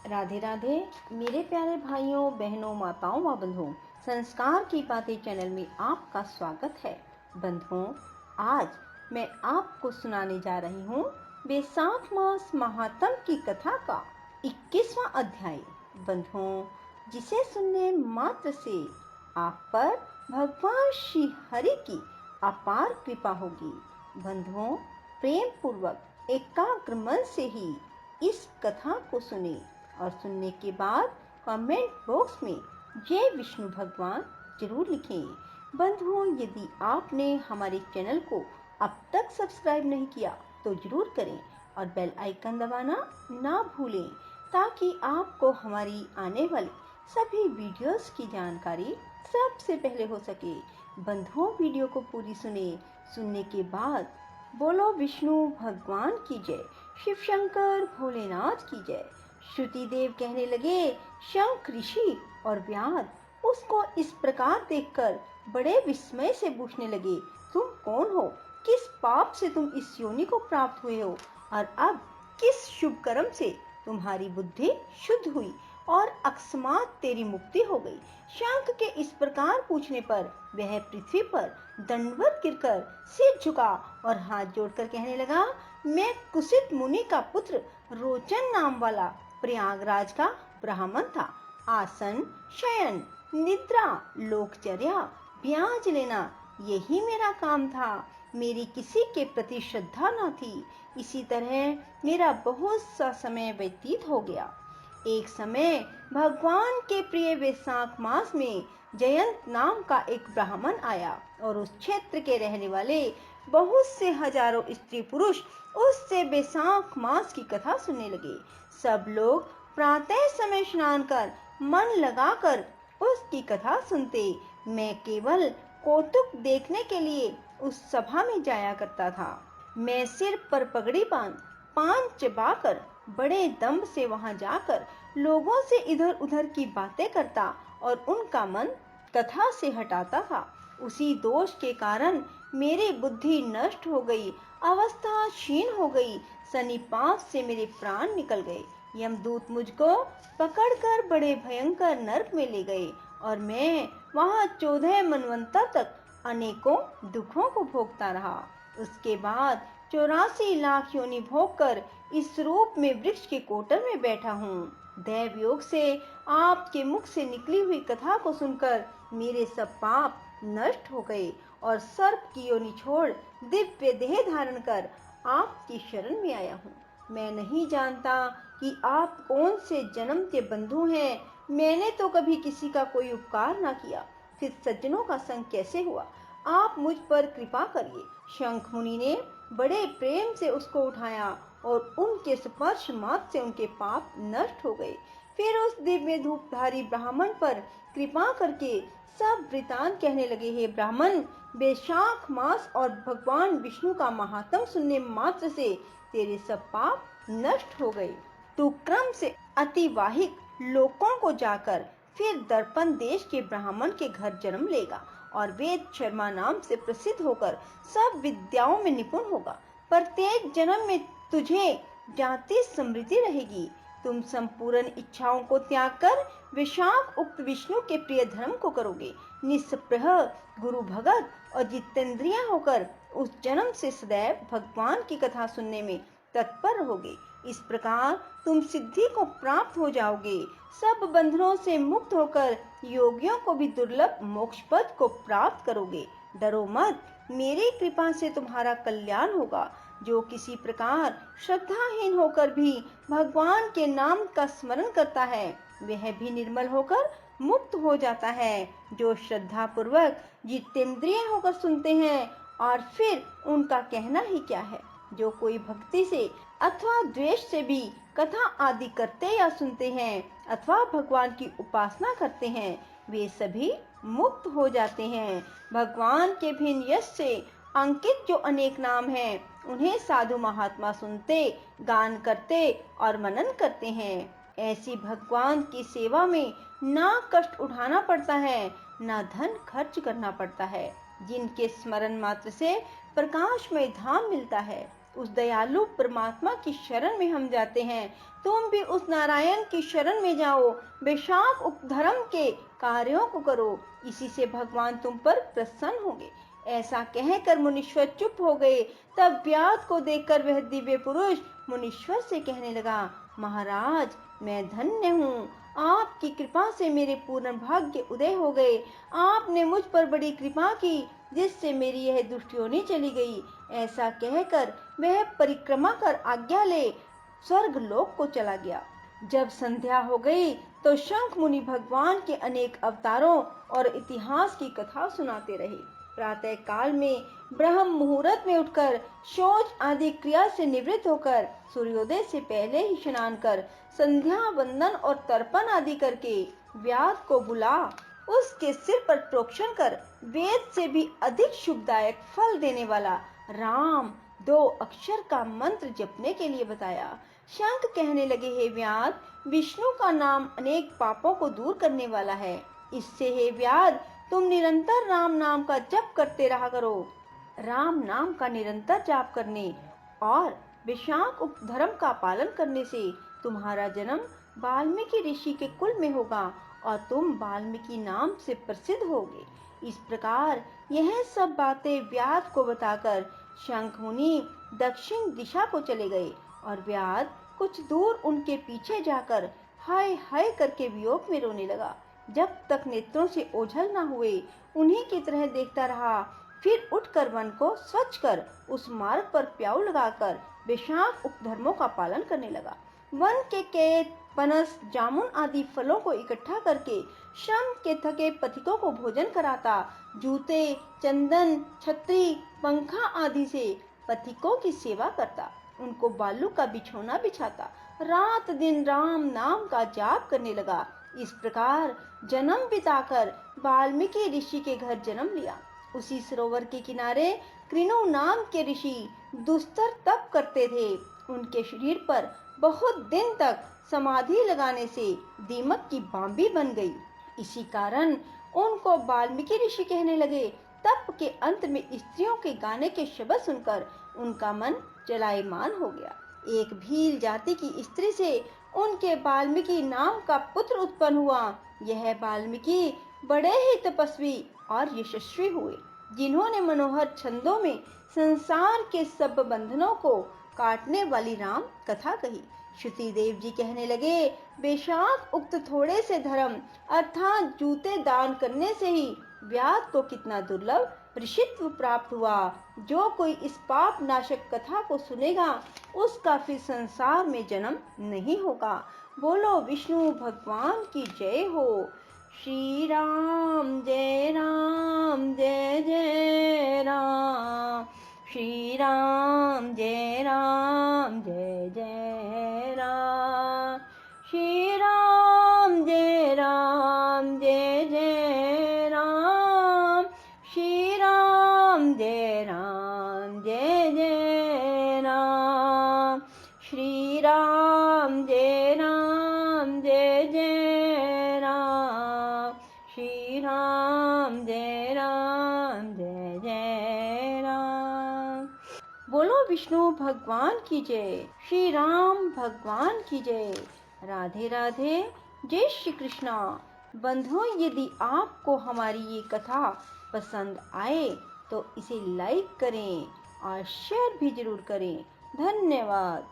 राधे राधे मेरे प्यारे भाइयों बहनों माताओं व बंधुओं, संस्कार की बातें चैनल में आपका स्वागत है। बंधुओं, आज मैं आपको सुनाने जा रही हूँ वैशाख मास महात्म की कथा का 21वां अध्याय। बंधुओं, जिसे सुनने मात्र से आप पर भगवान श्री हरि की अपार कृपा होगी। बंधुओं, प्रेम पूर्वक एकाग्र मन से ही इस कथा को सुने और सुनने के बाद कमेंट बॉक्स में जय विष्णु भगवान जरूर लिखें। बंधुओं, यदि आपने हमारे चैनल को अब तक सब्सक्राइब नहीं किया तो जरूर करें और बेल आइकन दबाना ना भूलें, ताकि आपको हमारी आने वाली सभी वीडियोस की जानकारी सबसे पहले हो सके। बंधुओं, वीडियो को पूरी सुनने के बाद बोलो विष्णु भगवान की जय, शिव शंकर भोलेनाथ की जय। श्रुति देव कहने लगे, शंख ऋषि और व्याध उसको इस प्रकार देखकर बड़े विस्मय से पूछने लगे, तुम कौन हो? किस पाप से तुम इस योनि को प्राप्त हुए हो और अब किस शुभ कर्म से तुम्हारी बुद्धि शुद्ध हुई और अकस्मात तेरी मुक्ति हो गई? शंख के इस प्रकार पूछने पर वह पृथ्वी पर दंडवत गिरकर सिर झुका और हाथ जोड़कर कहने लगा, मैं कुसित मुनि का पुत्र रोचन नाम वाला प्रयागराज का ब्राह्मण था। आसन, शयन, निद्रा, लोकचर्या, ब्याज लेना यही मेरा काम था। मेरी किसी के प्रति श्रद्धा न थी। इसी तरह मेरा बहुत सा समय व्यतीत हो गया। एक समय भगवान के प्रिय वैशाख मास में जयंत नाम का एक ब्राह्मण आया और उस क्षेत्र के रहने वाले बहुत से हजारों स्त्री पुरुष उससे वैशाख मास की कथा सुनने लगे। सब लोग प्रातः समय स्नान कर मन लगाकर उसकी कथा सुनते। मैं केवल कौतुक देखने के लिए उस सभा में जाया करता था। मैं सिर पर पगड़ी बांध पान चबाकर बड़े दम्भ से वहां जाकर लोगों से इधर उधर की बातें करता और उनका मन कथा से हटाता था। उसी दोष के कारण मेरी बुद्धि नष्ट हो गई, अवस्था क्षीण हो गई। शनि पाप से मेरे प्राण निकल गए। यमदूत मुझको पकड़कर बड़े भयंकर नरक में ले गए और मैं वहां 14 मनवंतर तक अनेकों दुखों को भोगता रहा। उसके बाद 84 लाख योनि भोगकर इस रूप में वृक्ष के कोटर में बैठा हूँ। दैव योग से आपके मुख से निकली हुई कथा को सुनकर मेरे सब पाप नष्ट हो गए और सर्प की योनि छोड़ दिव्य देह धारण कर आपकी शरण में आया हूँ। मैं नहीं जानता कि आप कौन से जन्म के बंधु हैं। मैंने तो कभी किसी का कोई उपकार ना किया, फिर सज्जनों का संग कैसे हुआ? आप मुझ पर कृपा करिए। शंख मुनि ने बड़े प्रेम से उसको उठाया और उनके स्पर्श मात्र से उनके पाप नष्ट हो गए। फिर उस दिव्य धूपधारी ब्राह्मण पर कृपा करके सब वृतांत कहने लगे। हे ब्राह्मण, वैशाख मास और भगवान विष्णु का महात्म सुनने मात्र से तेरे सब पाप नष्ट हो गए। तू क्रम से अतिवाहिक लोकों को जाकर फिर दर्पण देश के ब्राह्मण के घर जन्म लेगा और वेद शर्मा नाम से प्रसिद्ध होकर सब विद्याओं में निपुण होगा। प्रत्येक जन्म में तुझे जाति समृद्धि रहेगी। तुम संपूर्ण इच्छाओं को त्याग कर विशाख उक्त विष्णु के प्रिय धर्म को करोगे। निस्पृह गुरु भगत और जितेंद्रिय होकर उस जन्म से सदैव भगवान की कथा सुनने में तत्पर रहोगे। इस प्रकार तुम सिद्धि को प्राप्त हो जाओगे। सब बंधनों से मुक्त होकर योगियों को भी दुर्लभ मोक्ष पद को प्राप्त करोगे। डरो मत, मेरी कृपा से तुम्हारा कल्याण होगा। जो किसी प्रकार श्रद्धाहीन होकर भी भगवान के नाम का स्मरण करता है, वह भी निर्मल होकर मुक्त हो जाता है। जो श्रद्धा पूर्वक जितेंद्रिय होकर सुनते हैं और फिर उनका कहना ही क्या है, जो कोई भक्ति से अथवा द्वेष से भी कथा आदि करते या सुनते हैं अथवा भगवान की उपासना करते हैं, वे सभी मुक्त हो जाते हैं। भगवान के भिन्न यश से अंकित जो अनेक नाम हैं, उन्हें साधु महात्मा सुनते, गान करते और मनन करते हैं। ऐसी भगवान की सेवा में ना कष्ट उठाना पड़ता है, ना धन खर्च करना पड़ता है। जिनके स्मरण मात्र से प्रकाशमय धाम मिलता है, उस दयालु परमात्मा की शरण में हम जाते हैं। तुम भी उस नारायण की शरण में जाओ, बेशाक उपधर्म के कार्यों को करो, इसी से भगवान तुम पर प्रसन्न होंगे। ऐसा कहकर मुनीश्वर चुप हो गए। तब व्याध को देखकर वह दिव्य पुरुष मुनीश्वर से कहने लगा, महाराज, मैं धन्य हूँ। आपकी कृपा से मेरे पूर्ण भाग्य उदय हो गए। आपने मुझ पर बड़ी कृपा की, जिससे मेरी यह दुष्ट योनि चली गई। ऐसा कहकर वह परिक्रमा कर आज्ञा ले स्वर्ग लोक को चला गया। जब संध्या हो गई तो शंख मुनि भगवान के अनेक अवतारों और इतिहास की कथा सुनाते रहे। प्रातः काल में ब्रह्म मुहूर्त में उठकर शौच आदि क्रिया से निवृत्त होकर सूर्योदय से पहले ही स्नान कर संध्या वंदन और तर्पण आदि करके व्याध को बुला उसके सिर पर प्रोक्षण कर वेद से भी अधिक शुभदायक फल देने वाला राम 2 अक्षर का मंत्र जपने के लिए बताया। शंख कहने लगे, हे व्याध, विष्णु का नाम अनेक पापों को दूर करने वाला है। इससे हे व्याध, तुम निरंतर राम नाम का जप करते रहा करो। राम नाम का निरंतर जाप करने और विशाख उपधर्म का पालन करने से तुम्हारा जन्म वाल्मीकि ऋषि के कुल में होगा और तुम वाल्मीकि नाम से प्रसिद्ध होगे। इस प्रकार यह सब बातें व्याध को बताकर शंख मुनि दक्षिण दिशा को चले गए और व्याध कुछ दूर उनके पीछे जाकर हाय हाय करके वियोग में रोने लगा। जब तक नेत्रों से ओझल न हुए उन्हीं की तरह देखता रहा। फिर उठकर वन को स्वच्छ कर उस मार्ग पर प्याऊ लगाकर विशाख उपधर्मों का पालन करने लगा। वन के केत, पनस, जामुन आदि फलों को इकट्ठा करके श्रम के थके पथिकों को भोजन कराता। जूते, चंदन, छतरी, पंखा आदि से पथिकों की सेवा करता। उनको बालू का बिछौना बिछाता। रात दिन राम नाम का जाप करने लगा। इस प्रकार जन्म बिताकर वाल्मीकि ऋषि के घर जन्म लिया। उसी सरोवर के किनारे कृणु नाम के ऋषि दुस्तर तप करते थे। उनके शरीर पर बहुत दिन तक समाधि लगाने से दीमक की बांबी बन गई। इसी कारण उनको वाल्मीकि ऋषि कहने लगे। तप के अंत में स्त्रियों के गाने के शब्द सुनकर उनका मन चलायमान हो गया। एक भील जाति की स्त्री से उनके वाल्मीकि नाम का पुत्र उत्पन्न हुआ। यह वाल्मीकि बड़े ही तपस्वी और यशस्वी हुए, जिन्होंने मनोहर छंदों में संसार के सब बंधनों को काटने वाली राम कथा कही। श्रुति देव जी कहने लगे, बेशक उक्त थोड़े से धर्म अर्थात जूते दान करने से ही व्याध को कितना दुर्लभ ऋषित्व प्राप्त हुआ। जो कोई इस पाप नाशक कथा को सुनेगा उसका फिर संसार में जन्म नहीं होगा। बोलो विष्णु भगवान की जय हो। श्री राम जय राम जय जय राम। श्री राम जय राम जय जय राम। श्री राम जय राम जय जय राम। श्री राम जय राम जय जय राम। श्री राम जय राम जय जय राम। श्री राम जय राम जय जय राम। बोलो विष्णु भगवान की जय। श्री राम भगवान की जय। राधे राधे। जय श्री कृष्णा। बंधुओं, यदि आपको हमारी ये कथा पसंद आए तो इसे लाइक करें और शेयर भी जरूर करें। धन्यवाद।